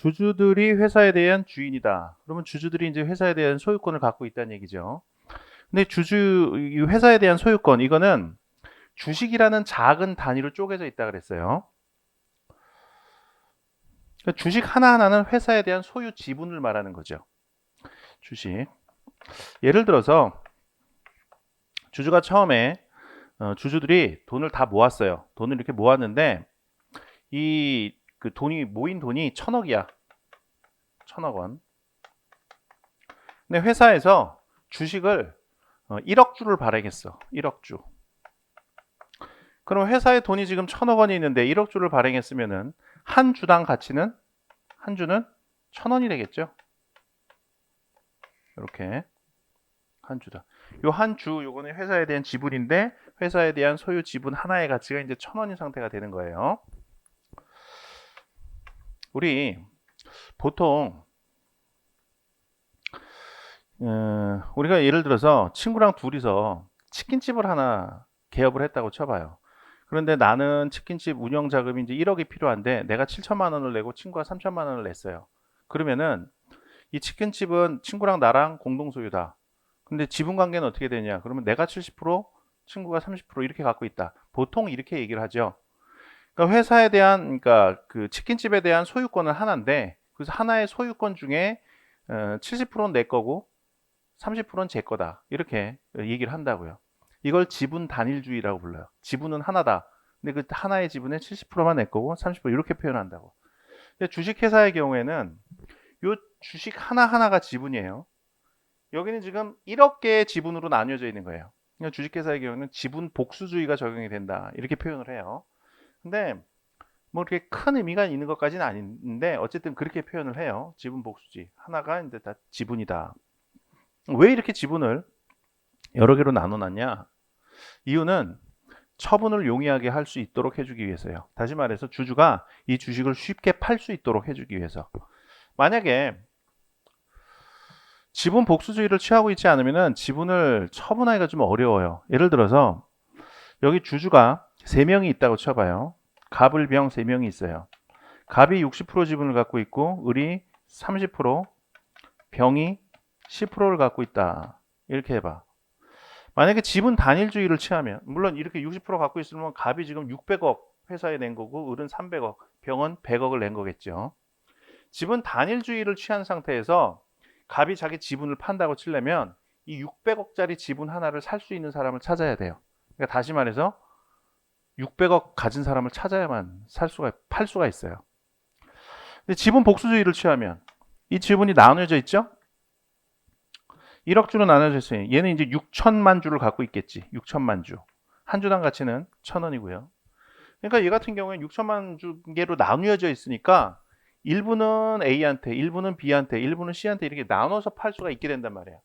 주주들이 회사에 대한 주인이다. 그러면 주주들이 이제 회사에 대한 소유권을 갖고 있다는 얘기죠. 근데 이 회사에 대한 소유권, 이거는 주식이라는 작은 단위로 쪼개져 있다 그랬어요. 그러니까 주식 하나하나는 회사에 대한 소유 지분을 말하는 거죠. 주식. 예를 들어서 주주가 처음에 주주들이 돈을 다 모았어요. 돈을 이렇게 모았는데 이 그 돈이 모인 돈이 1,000억이야. 1,000억 원. 근데 회사에서 주식을 1억 주를 발행했어. 1억 주. 그럼 회사에 돈이 지금 1,000억 원이 있는데 1억 주를 발행했으면은 한 주당 가치는 한 주는 1,000원이 되겠죠. 이렇게 한 주당. 요 한 주 요거는 회사에 대한 지분인데 회사에 대한 소유 지분 하나의 가치가 이제 1,000원인 상태가 되는 거예요. 우리 보통 우리가 예를 들어서 친구랑 둘이서 치킨집을 하나 개업을 했다고 쳐봐요. 그런데 나는 치킨집 운영 자금이 이제 1억이 필요한데 내가 7천만 원을 내고 친구가 3천만 원을 냈어요. 그러면은 이 치킨집은 친구랑 나랑 공동 소유다. 근데 지분 관계는 어떻게 되냐? 그러면 내가 70%, 친구가 30% 이렇게 갖고 있다. 보통 이렇게 얘기를 하죠. 그러니까 회사에 대한, 그러니까 그 치킨집에 대한 소유권은 하나인데, 그래서 하나의 소유권 중에 70%는 내 거고 30%는 제 거다. 이렇게 얘기를 한다고요. 이걸 지분 단일주의라고 불러요. 지분은 하나다. 근데 그 하나의 지분의 70%만 내 거고 30% 이렇게 표현한다고. 근데 주식회사의 경우에는 요 주식 하나하나가 지분이에요. 여기는 지금 1억 개의 지분으로 나뉘어져 있는 거예요. 그러니까 주식회사의 경우는 지분 복수주의가 적용이 된다. 이렇게 표현을 해요. 근데 뭐 그렇게 큰 의미가 있는 것까지는 아닌데 어쨌든 그렇게 표현을 해요. 지분 복수주의. 하나가 이제 다 지분이다. 왜 이렇게 지분을 여러 개로 나눠놨냐? 이유는 처분을 용이하게 할 수 있도록 해주기 위해서요. 다시 말해서 주주가 이 주식을 쉽게 팔 수 있도록 해주기 위해서. 만약에 지분 복수주의를 취하고 있지 않으면 지분을 처분하기가 좀 어려워요. 예를 들어서 여기 주주가 3명이 있다고 쳐봐요. 갑을 병 3명이 있어요. 갑이 60% 지분을 갖고 있고 을이 30%, 병이 10%를 갖고 있다. 이렇게 해봐. 만약에 지분 단일주의를 취하면, 물론 이렇게 60% 갖고 있으면 갑이 지금 600억 회사에 낸 거고 을은 300억, 병은 100억을 낸 거겠죠. 지분 단일주의를 취한 상태에서 갑이 자기 지분을 판다고 치려면 이 600억짜리 지분 하나를 살 수 있는 사람을 찾아야 돼요. 그러니까 다시 말해서 600억 가진 사람을 찾아야만 팔 수가 있어요. 근데 지분 복수주의를 취하면 이 지분이 나눠져 있죠? 1억 주로 나눠져 있어요. 얘는 이제 6천만 주를 갖고 있겠지. 6천만 주. 한 주당 가치는 1,000원이고요. 그러니까 얘 같은 경우에는 6천만 주 개로 나뉘어져 있으니까 일부는 A한테, 일부는 B한테, 일부는 C한테 이렇게 나눠서 팔 수가 있게 된단 말이에요.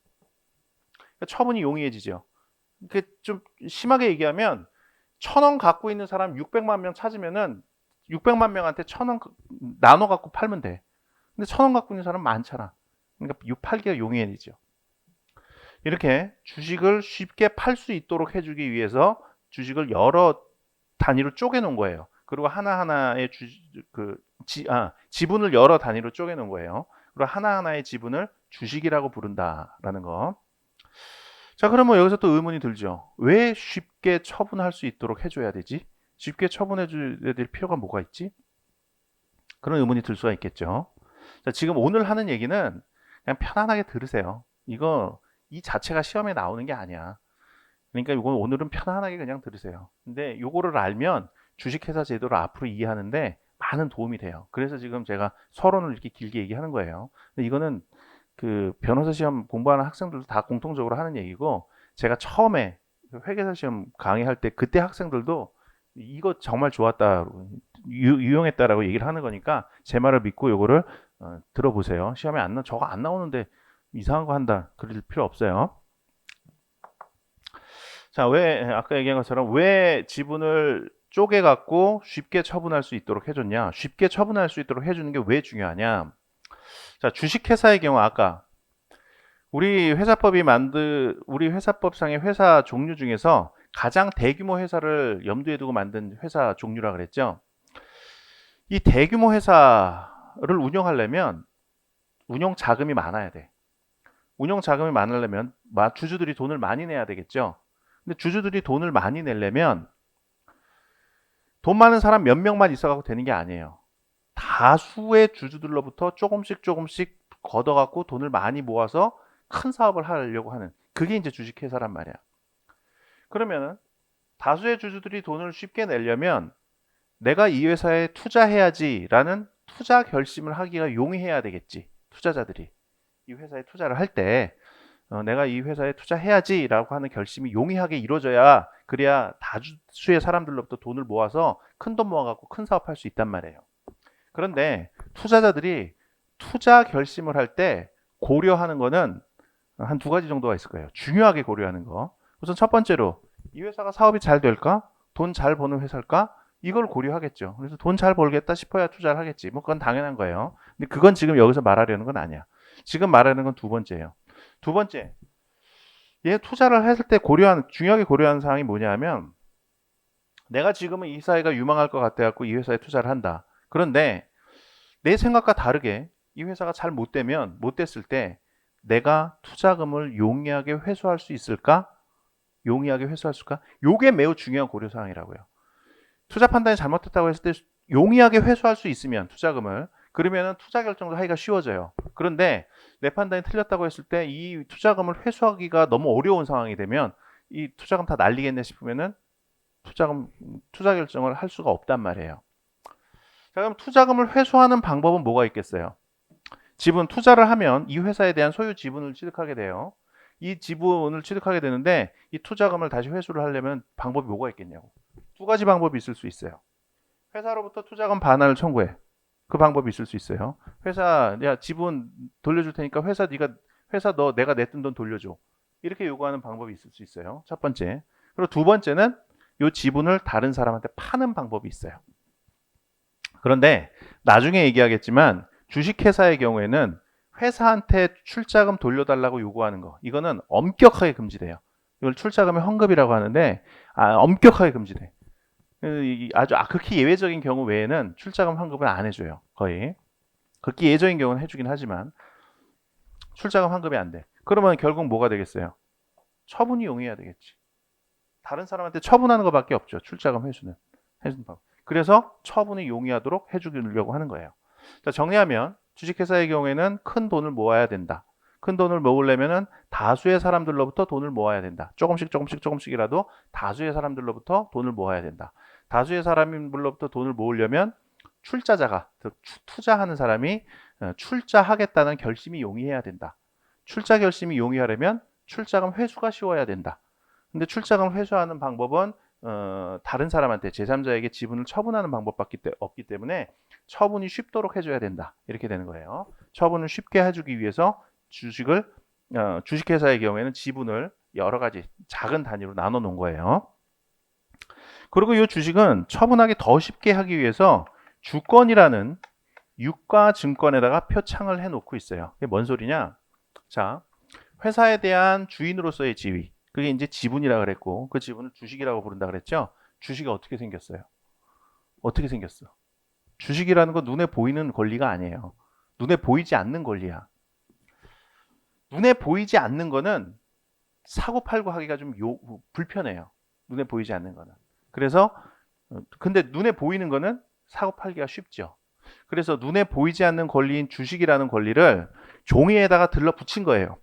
그러니까 처분이 용이해지죠. 좀 심하게 얘기하면 1,000원 갖고 있는 사람 600만 명 찾으면은 600만 명한테 1,000원 나눠 갖고 팔면 돼. 근데 1,000원 갖고 있는 사람 많잖아. 그러니까 팔기가 용이해지죠. 이렇게 주식을 쉽게 팔 수 있도록 해주기 위해서 주식을 여러 단위로 쪼개 놓은 거예요. 그리고 하나하나의 지분을 여러 단위로 쪼개 놓은 거예요. 그리고 하나하나의 지분을 주식이라고 부른다라는 거. 자, 그러면 여기서 또 의문이 들죠. 왜 쉽게 처분할 수 있도록 해줘야 되지? 쉽게 처분해 줘야 될 필요가 뭐가 있지? 그런 의문이 들 수가 있겠죠. 자, 지금 오늘 하는 얘기는 그냥 편안하게 들으세요. 이 자체가 시험에 나오는 게 아니야. 그러니까 이건 오늘은 편안하게 그냥 들으세요. 근데 요거를 알면 주식회사 제도를 앞으로 이해하는데 많은 도움이 돼요. 그래서 지금 제가 서론을 이렇게 길게 얘기하는 거예요. 근데 이거는 그 변호사 시험 공부하는 학생들도 다 공통적으로 하는 얘기고 제가 처음에 회계사 시험 강의할 때 그때 학생들도 이거 정말 좋았다, 유용했다라고 얘기를 하는 거니까 제 말을 믿고 요거를 들어보세요. 시험에 저거 안 나오는데 이상한 거 한다 그럴 필요 없어요. 자, 아까 얘기한 것처럼 왜 지분을 쪼개 갖고 쉽게 처분할 수 있도록 해줬냐? 쉽게 처분할 수 있도록 해주는 게 왜 중요하냐? 자, 주식회사의 경우 아까 우리 회사법상의 회사 종류 중에서 가장 대규모 회사를 염두에 두고 만든 회사 종류라 그랬죠. 이 대규모 회사 회사를 운영하려면 운영 자금이 많아야 돼. 운영 자금이 많으려면 주주들이 돈을 많이 내야 되겠죠. 근데 주주들이 돈을 많이 내려면 돈 많은 사람 몇 명만 있어갖고 되는 게 아니에요. 다수의 주주들로부터 조금씩 걷어갖고 돈을 많이 모아서 큰 사업을 하려고 하는, 그게 이제 주식회사란 말이야. 그러면 다수의 주주들이 돈을 쉽게 내려면 내가 이 회사에 투자해야지라는 투자 결심을 하기가 용이해야 되겠지. 투자자들이 이 회사에 투자를 할 때 내가 이 회사에 투자해야지라고 하는 결심이 용이하게 이루어져야, 그래야 다수의 사람들로부터 돈을 모아서 큰 돈 모아갖고 큰 사업할 수 있단 말이에요. 그런데 투자자들이 투자 결심을 할 때 고려하는 거는 한 두 가지 정도가 있을 거예요. 중요하게 고려하는 거. 우선 첫 번째로 이 회사가 사업이 잘 될까? 돈 잘 버는 회사일까? 이걸 고려하겠죠. 그래서 돈 잘 벌겠다 싶어야 투자를 하겠지. 뭐 그건 당연한 거예요. 근데 그건 지금 여기서 말하려는 건 아니야. 지금 말하는 건 두 번째예요. 두 번째, 얘 투자를 했을 때 중요하게 고려하는 사항이 뭐냐면, 내가 지금은 이 회사가 유망할 것 같아갖고 이 회사에 투자를 한다. 그런데 내 생각과 다르게 이 회사가 잘 못 됐을 때 내가 투자금을 용이하게 회수할 수 있을까? 용이하게 회수할 수 있을까? 요게 매우 중요한 고려 사항이라고요. 투자 판단이 잘못됐다고 했을 때 용이하게 회수할 수 있으면 투자금을, 그러면은 투자 결정도 하기가 쉬워져요. 그런데 내 판단이 틀렸다고 했을 때 이 투자금을 회수하기가 너무 어려운 상황이 되면 이 투자금 다 날리겠네 싶으면은 투자 결정을 할 수가 없단 말이에요. 자, 그럼 투자금을 회수하는 방법은 뭐가 있겠어요? 투자를 하면 이 회사에 대한 소유 지분을 취득하게 돼요. 이 지분을 취득하게 되는데 이 투자금을 다시 회수를 하려면 방법이 뭐가 있겠냐고. 두 가지 방법이 있을 수 있어요. 회사로부터 투자금 반환을 청구해. 그 방법이 있을 수 있어요. 야, 지분 돌려줄 테니까 회사 너 내가 냈던 돈 돌려줘. 이렇게 요구하는 방법이 있을 수 있어요. 첫 번째. 그리고 두 번째는 이 지분을 다른 사람한테 파는 방법이 있어요. 그런데 나중에 얘기하겠지만 주식회사의 경우에는 회사한테 출자금 돌려달라고 요구하는 거, 이거는 엄격하게 금지돼요. 이걸 출자금의 환급이라고 하는데 엄격하게 금지돼. 아주 극히 예외적인 경우 외에는 출자금 환급은 안 해줘요. 거의. 극히 예외적인 경우는 해주긴 하지만 출자금 환급이 안 돼. 그러면 결국 뭐가 되겠어요? 처분이 용이해야 되겠지. 다른 사람한테 처분하는 것밖에 없죠. 출자금 회수는. 그래서 처분이 용이하도록 해주려고 하는 거예요. 자, 정리하면 주식회사의 경우에는 큰 돈을 모아야 된다. 큰 돈을 모으려면은 다수의 사람들로부터 돈을 모아야 된다. 조금씩이라도 다수의 사람들로부터 돈을 모아야 된다. 다수의 사람들로부터 돈을 모으려면 출자자가, 즉 투자하는 사람이 출자하겠다는 결심이 용이해야 된다. 출자 결심이 용이하려면 출자금 회수가 쉬워야 된다. 근데 출자금 회수하는 방법은 다른 사람한테, 제3자에게 지분을 처분하는 방법밖에 없기 때문에 처분이 쉽도록 해줘야 된다. 이렇게 되는 거예요. 처분을 쉽게 해주기 위해서 주식회사의 경우에는 지분을 여러 가지 작은 단위로 나눠 놓은 거예요. 그리고 이 주식은 처분하기 더 쉽게 하기 위해서 주권이라는 유가 증권에다가 표창을 해 놓고 있어요. 이게 뭔 소리냐? 자, 회사에 대한 주인으로서의 지위, 그게 이제 지분이라 그랬고, 그 지분을 주식이라고 부른다 그랬죠. 주식이 어떻게 생겼어요? 어떻게 생겼어? 주식이라는 건 눈에 보이는 권리가 아니에요. 눈에 보이지 않는 권리야. 눈에 보이지 않는 거는 사고 팔고 하기가 좀 불편해요. 눈에 보이지 않는 거는. 그래서 근데 눈에 보이는 거는 사고 팔기가 쉽죠. 그래서 눈에 보이지 않는 권리인 주식이라는 권리를 종이에다가 들러붙인 거예요.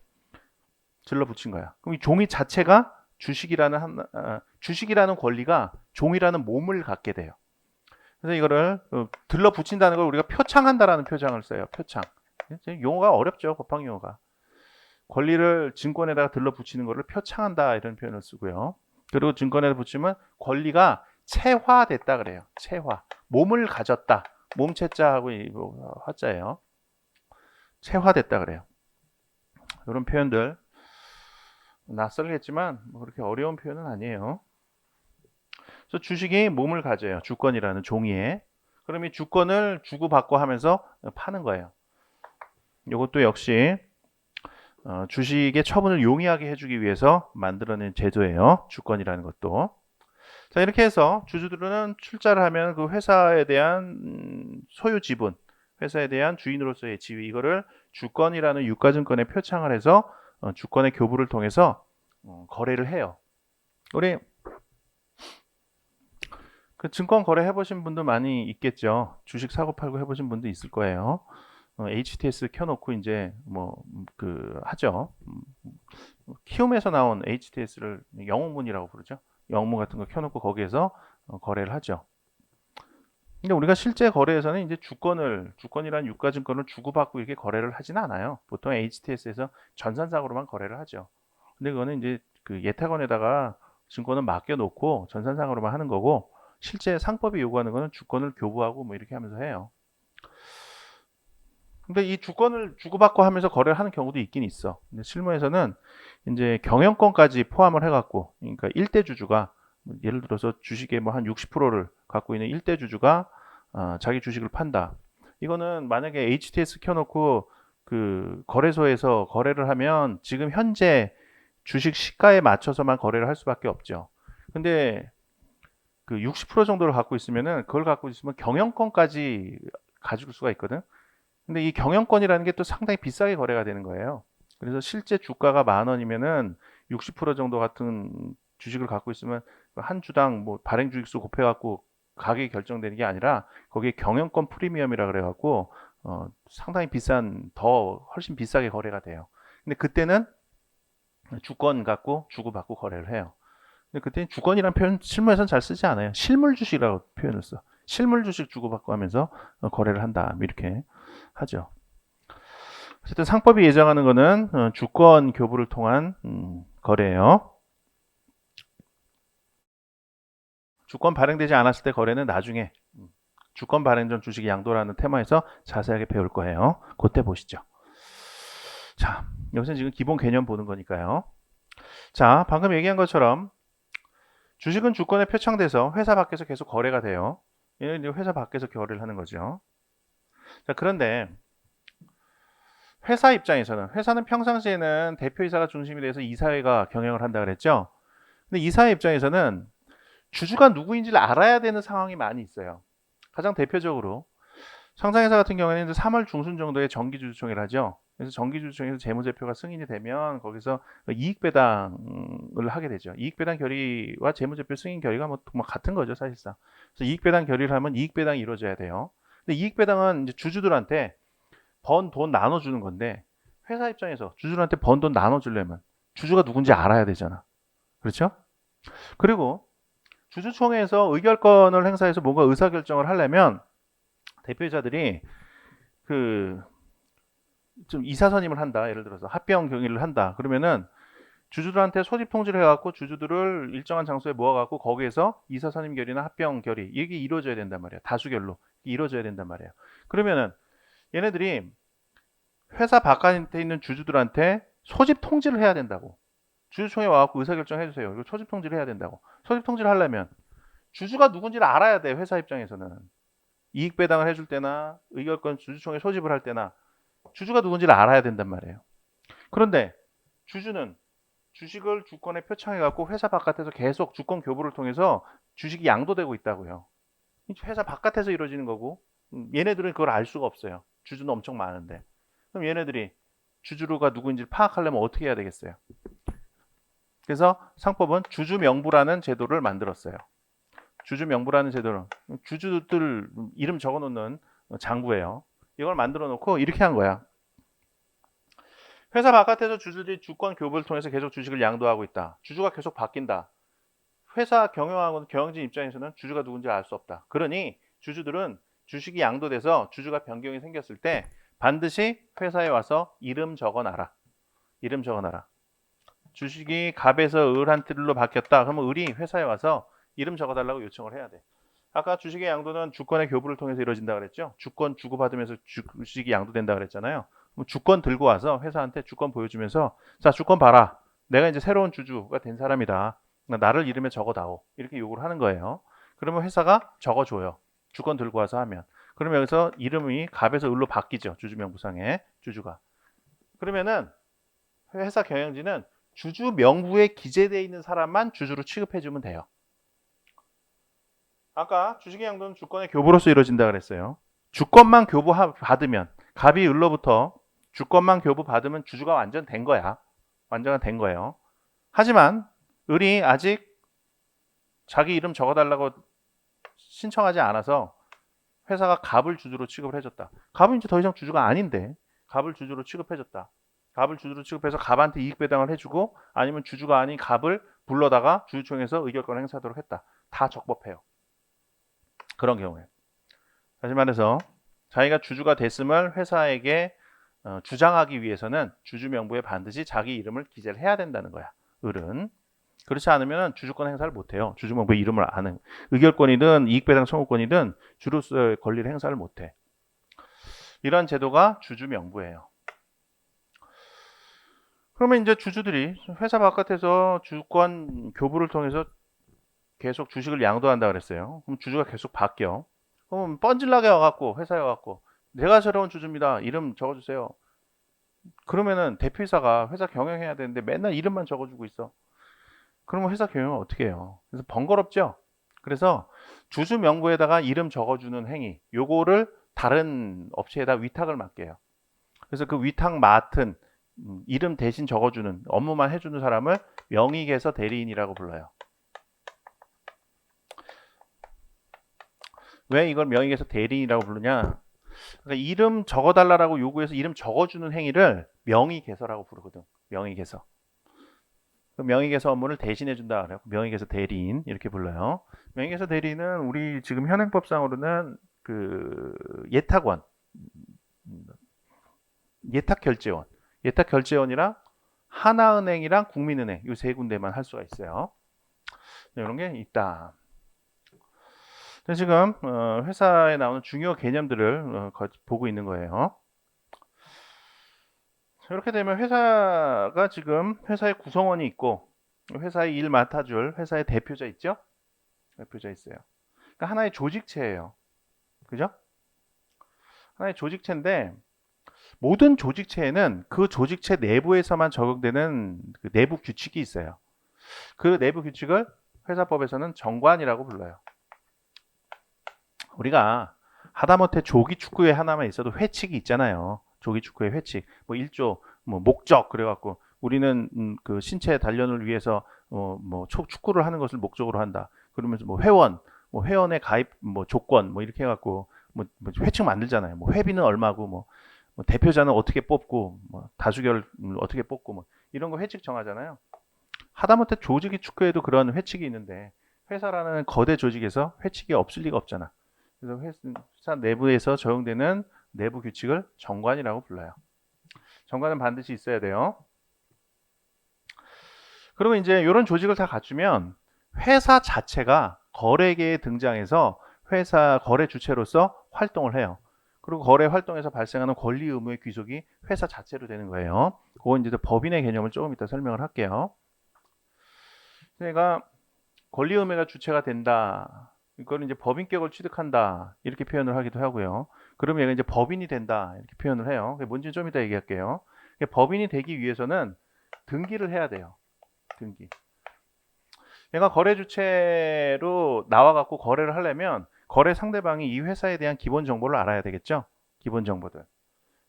들러붙인 거야. 그럼 이 종이 자체가 주식이라는 권리가 종이라는 몸을 갖게 돼요. 그래서 이거를 들러붙인다는 걸 우리가 표창한다라는 표장을 써요. 표창. 용어가 어렵죠. 법학 용어가. 권리를 증권에다가 들러붙이는 것을 표창한다, 이런 표현을 쓰고요. 그리고 증권에다 붙이면 권리가 체화됐다 그래요. 체화. 몸을 가졌다. 몸체자하고 화자예요. 체화됐다 그래요. 이런 표현들 낯설겠지만 그렇게 어려운 표현은 아니에요. 그래서 주식이 몸을 가져요. 주권이라는 종이에. 그럼 이 주권을 주고받고 하면서 파는 거예요. 이것도 역시 주식의 처분을 용이하게 해주기 위해서 만들어낸 제도예요. 주권이라는 것도. 자, 이렇게 해서 주주들은 출자를 하면 그 회사에 대한 소유 지분, 회사에 대한 주인으로서의 지위, 이거를 주권이라는 유가증권에 표창을 해서 주권의 교부를 통해서 거래를 해요. 우리 그 증권 거래 해보신 분도 많이 있겠죠. 주식 사고 팔고 해보신 분도 있을 거예요. HTS 켜놓고 이제 뭐 그 하죠. 키움에서 나온 HTS를 영웅문이라고 부르죠. 영웅문 같은 거 켜놓고 거기에서 거래를 하죠. 근데 우리가 실제 거래에서는 이제 주권이란 유가증권을 주고받고 이렇게 거래를 하지는 않아요. 보통 HTS에서 전산상으로만 거래를 하죠. 근데 그거는 이제 그 예탁원에다가 증권을 맡겨놓고 전산상으로만 하는 거고, 실제 상법이 요구하는 거는 주권을 교부하고 뭐 이렇게 하면서 해요. 근데 이 주권을 주고받고 하면서 거래를 하는 경우도 있긴 있어. 근데 실무에서는 이제 경영권까지 포함을 해갖고, 그러니까 일대 주주가 예를 들어서 주식의 뭐 한 60%를 갖고 있는 일대 주주가 자기 주식을 판다. 이거는 만약에 HTS 켜놓고 그 거래소에서 거래를 하면 지금 현재 주식 시가에 맞춰서만 거래를 할 수밖에 없죠. 근데 그 60% 정도를 갖고 있으면은, 그걸 갖고 있으면 경영권까지 가질 수가 있거든. 근데 이 경영권이라는 게 또 상당히 비싸게 거래가 되는 거예요. 그래서 실제 주가가 10,000원이면은 60% 정도 같은 주식을 갖고 있으면 한 주당 뭐 발행 주식수 곱해갖고 가격이 결정되는 게 아니라, 거기에 경영권 프리미엄이라 그래갖고 상당히 비싼, 더 훨씬 비싸게 거래가 돼요. 근데 그때는 주권 갖고 주고받고 거래를 해요. 근데 그때는 주권이라는 표현 실무에서는 잘 쓰지 않아요. 실물 주식이라고 표현을 써. 실물 주식 주고받고 하면서 거래를 한다, 이렇게 하죠. 어쨌든 상법이 예정하는 거는 주권 교부를 통한 거래예요. 주권 발행되지 않았을 때 거래는 나중에 주권 발행 전 주식 양도라는 테마에서 자세하게 배울 거예요. 그때 보시죠. 자, 여기서 지금 기본 개념 보는 거니까요. 자, 방금 얘기한 것처럼 주식은 주권에 표창돼서 회사 밖에서 계속 거래가 돼요. 얘는 이제 회사 밖에서 거래를 하는 거죠. 자, 그런데 회사 입장에서는, 회사는 평상시에는 대표이사가 중심이 돼서 이사회가 경영을 한다 그랬죠. 근데 이사회 입장에서는 주주가 누구인지를 알아야 되는 상황이 많이 있어요. 가장 대표적으로 상장회사 같은 경우에는 3월 중순 정도에 정기주주총회를 하죠. 그래서 정기주주총회에서 재무제표가 승인이 되면 거기서 이익배당을 하게 되죠. 이익배당 결의와 재무제표 승인 결의가 뭐 같은 거죠, 사실상. 그래서 이익배당 결의를 하면 이익배당이 이루어져야 돼요. 근데 이익배당은 이제 주주들한테 번 돈 나눠주는 건데, 회사 입장에서 주주들한테 번 돈 나눠주려면 주주가 누군지 알아야 되잖아. 그렇죠? 그리고 주주총회에서 의결권을 행사해서 뭔가 의사결정을 하려면 대표이사들이 그 좀 이사선임을 한다. 예를 들어서 합병 경의를 한다. 그러면은 주주들한테 소집 통지를 해갖고 주주들을 일정한 장소에 모아갖고 거기에서 이사선임 결의나 합병 결의, 이게 이루어져야 된단 말이야. 다수결로 이루어져야 된단 말이에요. 그러면은 얘네들이 회사 바깥에 있는 주주들한테 소집 통지를 해야 된다고. 주주총회 와갖고 의사결정 해주세요. 이거 소집 통지를 해야 된다고. 소집 통지를 하려면 주주가 누군지를 알아야 돼. 회사 입장에서는. 이익 배당을 해줄 때나 의결권 주주총회 소집을 할 때나 주주가 누군지를 알아야 된단 말이에요. 그런데 주주는 주식을 주권에 표창해갖고 회사 바깥에서 계속 주권 교부를 통해서 주식이 양도되고 있다고요. 회사 바깥에서 이루어지는 거고, 얘네들은 그걸 알 수가 없어요. 주주는 엄청 많은데. 그럼 얘네들이 주주가 누구인지 파악하려면 어떻게 해야 되겠어요? 그래서 상법은 주주 명부라는 제도를 만들었어요. 주주 명부라는 제도는 주주들 이름 적어놓는 장부예요. 이걸 만들어 놓고 이렇게 한 거야. 회사 바깥에서 주주들이 주권 교부를 통해서 계속 주식을 양도하고 있다. 주주가 계속 바뀐다. 회사 경영하고 경영진 입장에서는 주주가 누군지 알 수 없다. 그러니 주주들은 주식이 양도돼서 주주가 변경이 생겼을 때 반드시 회사에 와서 이름 적어놔라. 이름 적어놔라. 주식이 갑에서 을한테로 바뀌었다. 그러면 을이 회사에 와서 이름 적어달라고 요청을 해야 돼. 아까 주식의 양도는 주권의 교부를 통해서 이루어진다 그랬죠. 주권 주고받으면서 주식이 양도된다 그랬잖아요. 주권 들고 와서 회사한테 주권 보여주면서, 자, 주권 봐라. 내가 이제 새로운 주주가 된 사람이다. 나를 이름에 적어다오. 이렇게 요구를 하는 거예요. 그러면 회사가 적어줘요. 주권 들고 와서 하면. 그러면 여기서 이름이 갑에서 을로 바뀌죠. 주주명부상에 주주가. 그러면은 회사 경영진은 주주 명부에 기재되어 있는 사람만 주주로 취급해주면 돼요. 아까 주식의 양도는 주권의 교부로서 이루어진다 그랬어요. 주권만 받으면, 갑이 을로부터 주권만 교부받으면 주주가 완전 된 거야. 완전한 된 거예요. 하지만 을이 아직 자기 이름 적어달라고 신청하지 않아서 회사가 갑을 주주로 취급을 해줬다. 갑은 이제 더 이상 주주가 아닌데 갑을 주주로 취급해줬다. 갑을 주주로 취급해서 갑한테 이익 배당을 해주고, 아니면 주주가 아닌 갑을 불러다가 주주총회에서 의결권을 행사하도록 했다. 다 적법해요. 그런 경우에. 다시 말해서 자기가 주주가 됐음을 회사에게 주장하기 위해서는 주주 명부에 반드시 자기 이름을 기재를 해야 된다는 거야. 을은. 그렇지 않으면 주주권 행사를 못해요. 주주 명부에 이름을 아는, 의결권이든 이익배당 청구권이든 주로서의 권리를 행사를 못해. 이런 제도가 주주 명부예요. 그러면 이제 주주들이 회사 바깥에서 주권 교부를 통해서 계속 주식을 양도한다 그랬어요. 그럼 주주가 계속 바뀌어. 그럼 뻔질나게 와갖고 회사에 와갖고 내가 새로운 주주입니다. 이름 적어주세요. 그러면은 대표이사가 회사 경영해야 되는데 맨날 이름만 적어주고 있어. 그러면 회사 경영을 어떻게 해요? 그래서 번거롭죠. 그래서 주주 명부에다가 이름 적어주는 행위, 요거를 다른 업체에다 위탁을 맡겨요. 그래서 그 위탁 맡은 이름 대신 적어주는 업무만 해주는 사람을 명의계서 대리인이라고 불러요. 왜 이걸 명의계서 대리인이라고 부르냐? 그러니까 이름 적어달라고 요구해서 이름 적어주는 행위를 명의계서라고 부르거든. 명의계서. 그 명의계서 업무를 대신해준다 그래요. 명의계서 대리인 이렇게 불러요. 명의계서 대리인은 우리 지금 현행법상으로는 그 예탁원, 예탁결제원, 예탁결제원이랑 하나은행이랑 국민은행 이 세 군데만 할 수가 있어요. 이런 게 있다. 지금 회사에 나오는 중요 개념들을 보고 있는 거예요. 이렇게 되면 회사가 지금 회사의 구성원이 있고, 회사의 일 맡아줄 회사의 대표자 있죠? 대표자 있어요. 그러니까 하나의 조직체예요. 그죠? 하나의 조직체인데, 모든 조직체에는 그 조직체 내부에서만 적용되는 그 내부 규칙이 있어요. 그 내부 규칙을 회사법에서는 정관이라고 불러요. 우리가 하다못해 조기 축구에 하나만 있어도 회칙이 있잖아요. 조기 축구의 회칙, 뭐 1조, 뭐 목적 그래갖고 우리는 그 신체 단련을 위해서 뭐 축구를 하는 것을 목적으로 한다. 그러면서 뭐 회원의 가입 뭐 조건 뭐 이렇게 해갖고 뭐 회칙 만들잖아요. 뭐 회비는 얼마고 뭐 대표자는 어떻게 뽑고 뭐 다수결 어떻게 뽑고 뭐 이런 거 회칙 정하잖아요. 하다못해 조직이 축구에도 그런 회칙이 있는데 회사라는 거대 조직에서 회칙이 없을 리가 없잖아. 그래서 회사 내부에서 적용되는 내부 규칙을 정관이라고 불러요. 정관은 반드시 있어야 돼요. 그리고 이제 이런 조직을 다 갖추면 회사 자체가 거래계에 등장해서 회사 거래 주체로서 활동을 해요. 그리고 거래 활동에서 발생하는 권리 의무의 귀속이 회사 자체로 되는 거예요. 그건 이제 법인의 개념을 조금 이따 설명을 할게요. 제가 권리 의무가 주체가 된다. 이걸 이제 법인격을 취득한다. 이렇게 표현을 하기도 하고요. 그러면 얘가 이제 법인이 된다. 이렇게 표현을 해요. 뭔지 좀 이따 얘기할게요. 법인이 되기 위해서는 등기를 해야 돼요. 등기. 얘가 거래 주체로 나와갖고 거래를 하려면 거래 상대방이 이 회사에 대한 기본 정보를 알아야 되겠죠. 기본 정보들.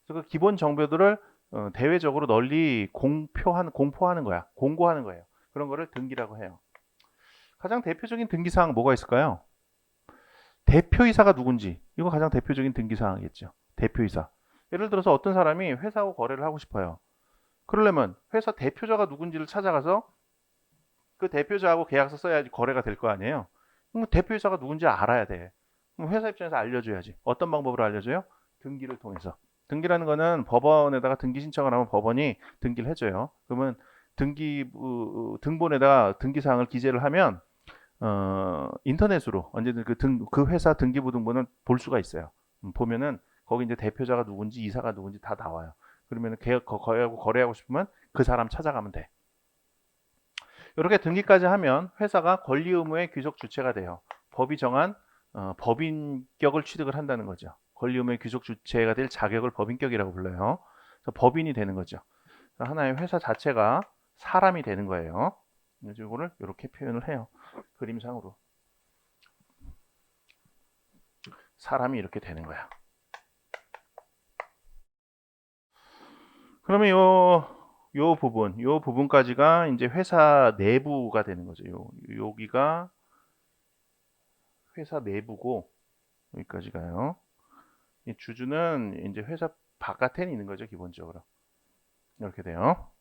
그래서 그 기본 정보들을 대외적으로 널리 공포하는 거야. 공고하는 거예요. 그런 거를 등기라고 해요. 가장 대표적인 등기사항 뭐가 있을까요? 대표이사가 누군지. 이거 가장 대표적인 등기사항이겠죠. 대표이사. 예를 들어서 어떤 사람이 회사하고 거래를 하고 싶어요. 그러려면 회사 대표자가 누군지를 찾아가서 그 대표자하고 계약서 써야지 거래가 될 거 아니에요. 그럼 대표이사가 누군지 알아야 돼. 그럼 회사 입장에서 알려줘야지. 어떤 방법으로 알려줘요? 등기를 통해서. 등기라는 거는 법원에다가 등기 신청을 하면 법원이 등기를 해줘요. 그러면 등본에다가 등기사항을 기재를 하면 인터넷으로 언제든 그 회사 등기부 등본을 볼 수가 있어요. 보면은 거기 이제 대표자가 누군지 이사가 누군지 다 나와요. 그러면 거래하고 싶으면 그 사람 찾아가면 돼. 이렇게 등기까지 하면 회사가 권리 의무의 귀속 주체가 돼요. 법이 정한 법인격을 취득을 한다는 거죠. 권리 의무의 귀속 주체가 될 자격을 법인격이라고 불러요. 그래서 법인이 되는 거죠. 하나의 회사 자체가 사람이 되는 거예요. 이거를 이렇게 표현을 해요. 그림상으로. 사람이 이렇게 되는 거야. 그러면 요 부분까지가 이제 회사 내부가 되는 거죠. 여기가 회사 내부고 여기까지 가요. 이 주주는 이제 회사 바깥에 있는 거죠, 기본적으로. 이렇게 돼요.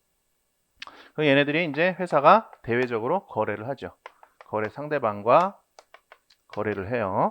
그럼 얘네들이 이제 회사가 대외적으로 거래를 하죠. 거래 상대방과 거래를 해요.